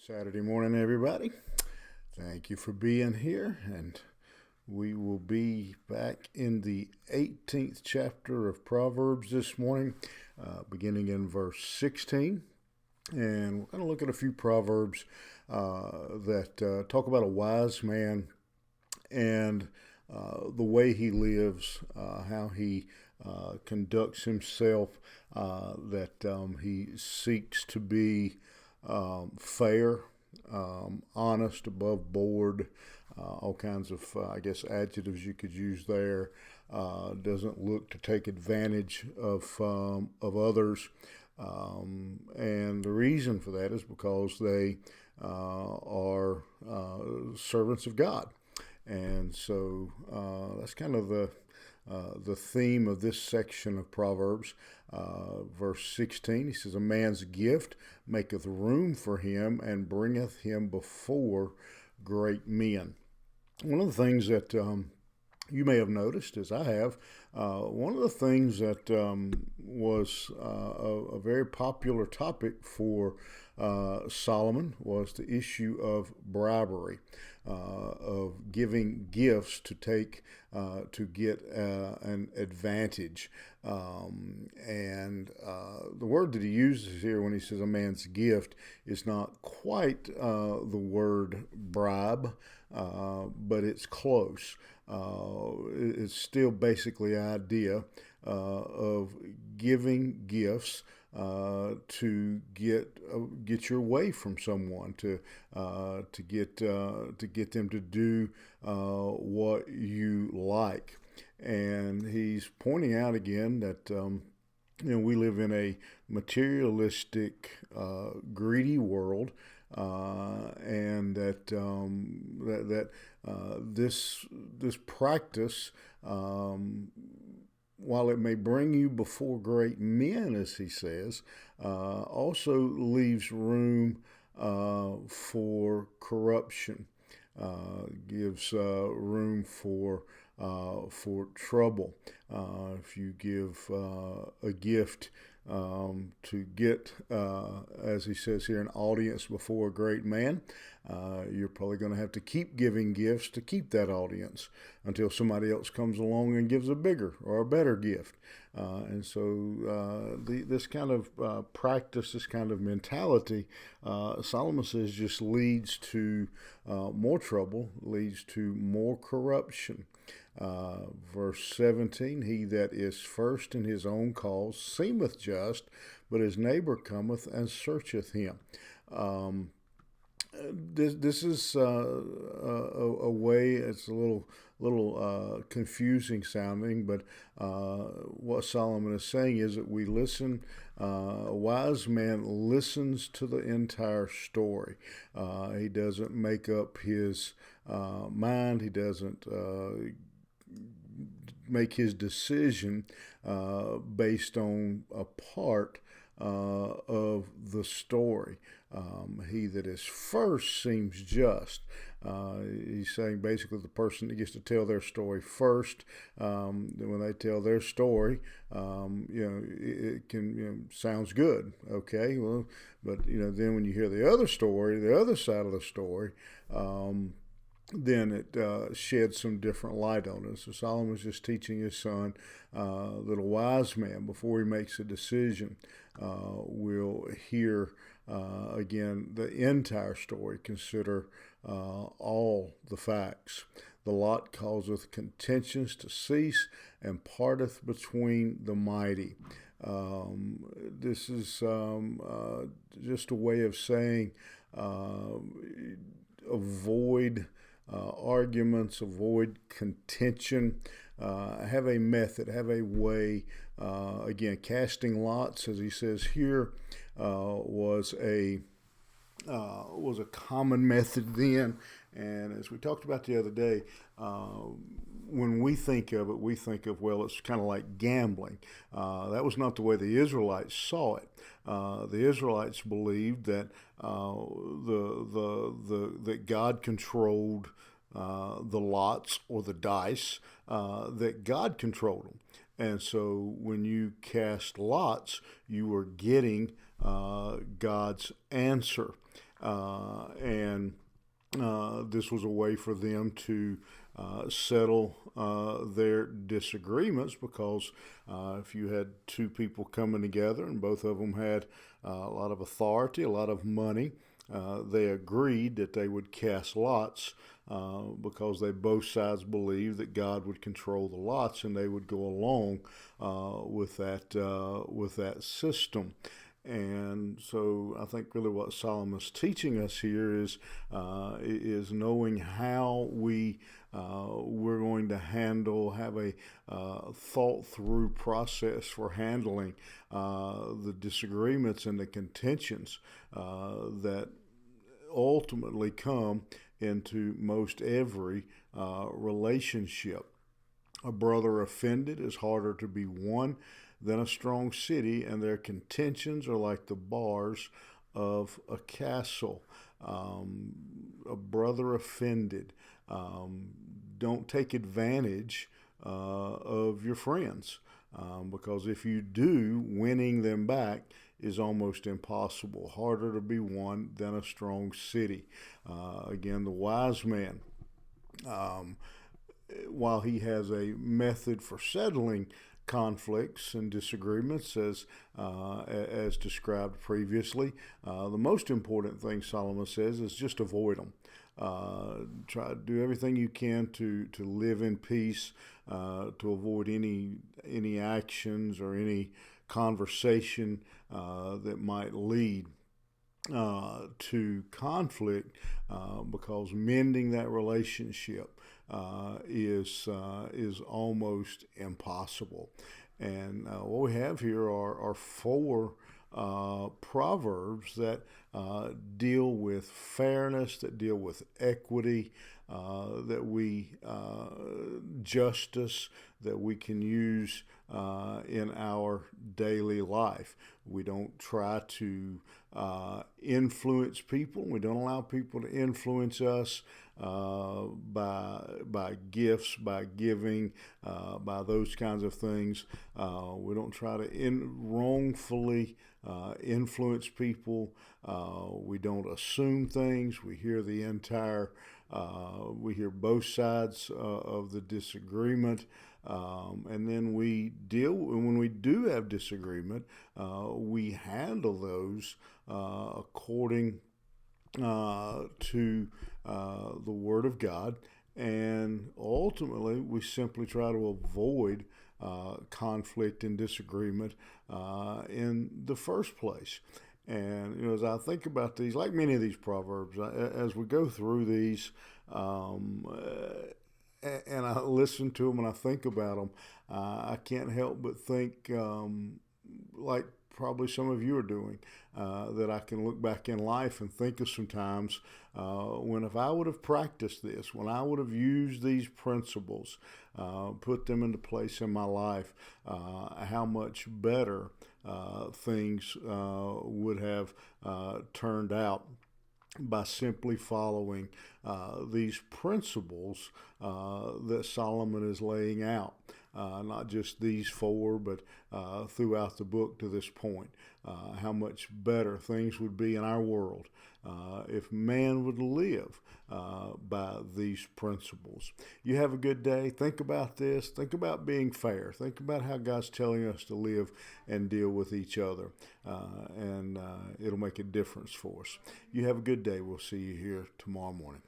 Saturday morning, everybody. Thank you for being here, and we will be back in the 18th chapter of Proverbs this morning, beginning in verse 16. And we're going to look at a few Proverbs that talk about a wise man and the way he lives, how he conducts himself, that he seeks to be fair, honest, above board, all kinds of, I guess, adjectives you could use there. Doesn't look to take advantage of others. And the reason for that is because they are servants of God. And so that's kind of the theme of this section of Proverbs. Verse 16, he says, "A man's gift maketh room for him and bringeth him before great men." One of the things that you may have noticed, as I have, one of the things that was a very popular topic for Solomon was the issue of bribery, of giving gifts to get an advantage. And the word that he uses here when he says a man's gift is not quite the word bribe, but it's close. It's still basically the idea of giving gifts to get your way from someone, to get them to do what you like. And he's pointing out again that we live in a materialistic, greedy world, and this practice, while it may bring you before great men, as he says, also leaves room for corruption, gives room for trouble. If you give a gift to get, as he says here, an audience before a great man, you're probably going to have to keep giving gifts to keep that audience until somebody else comes along and gives a bigger or a better gift. And so this kind of practice, this kind of mentality, Solomon says, just leads to more trouble, leads to more corruption. Verse 17, "He that is first in his own cause seemeth just, but his neighbor cometh and searcheth him." This is a way. It's a little confusing sounding, but what Solomon is saying is that we listen. A wise man listens to the entire story. He doesn't make up his mind. He doesn't make his decision based on a part of the story. He that is first seems just. He's saying basically the person that gets to tell their story first, when they tell their story, it can sounds good, okay, well, but then when you hear the other story, the other side of the story, then it sheds some different light on it. So Solomon's just teaching his son that a wise man, before he makes a decision, will hear again the entire story, consider all the facts. "The lot causeth contentions to cease, and parteth between the mighty." This is just a way of saying avoid arguments, avoid contention, have a method, have a way. Again, casting lots, as he says here, was a common method then. And as we talked about the other day, when we think of it, we think of, well, it's kind of like gambling. That was not the way the Israelites saw it. The Israelites believed that that God controlled the lots or the dice, that God controlled them. And so when you cast lots, you were getting God's answer. and this was a way for them to settle their disagreements, because if you had two people coming together and both of them had a lot of authority, a lot of money, they agreed that they would cast lots, because they both sides believed that God would control the lots, and they would go along with that system. And so I think really what Solomon's teaching us here is knowing how we're going to have a thought through process for handling the disagreements and the contentions that ultimately come into most every relationship. A brother offended is harder to be won than a strong city, and their contentions are like the bars of a castle. A brother offended. Don't take advantage of your friends, because if you do, winning them back is almost impossible. Harder to be won than a strong city. Again, the wise man, while he has a method for settling conflicts and disagreements, as described previously, the most important thing Solomon says is just avoid them. Try to do everything you can to live in peace, to avoid any actions or any conversation that might lead to conflict, because mending that relationship is almost impossible. And what we have here are four proverbs that deal with fairness, that deal with equity, justice that we can use in our daily life. We don't try to influence people. We don't allow people to influence us by gifts, by giving, by those kinds of things. We don't try to wrongfully influence people. We don't assume things. We hear we hear both sides of the disagreement. And then when we do have disagreement, we handle those according to the Word of God, and ultimately we simply try to avoid conflict and disagreement in the first place. And as I think about these, like many of these proverbs, as we go through these, and I listen to them and I think about them, I can't help but think, like probably some of you are doing, that I can look back in life and think of some times when, if I would have practiced this, when I would have used these principles, put them into place in my life, how much better things would have turned out by simply following these principles that Solomon is laying out. Not just these four, but throughout the book to this point. How much better things would be in our world if man would live by these principles. You have a good day. Think about this. Think about being fair. Think about how God's telling us to live and deal with each other, and it'll make a difference for us. You have a good day. We'll see you here tomorrow morning.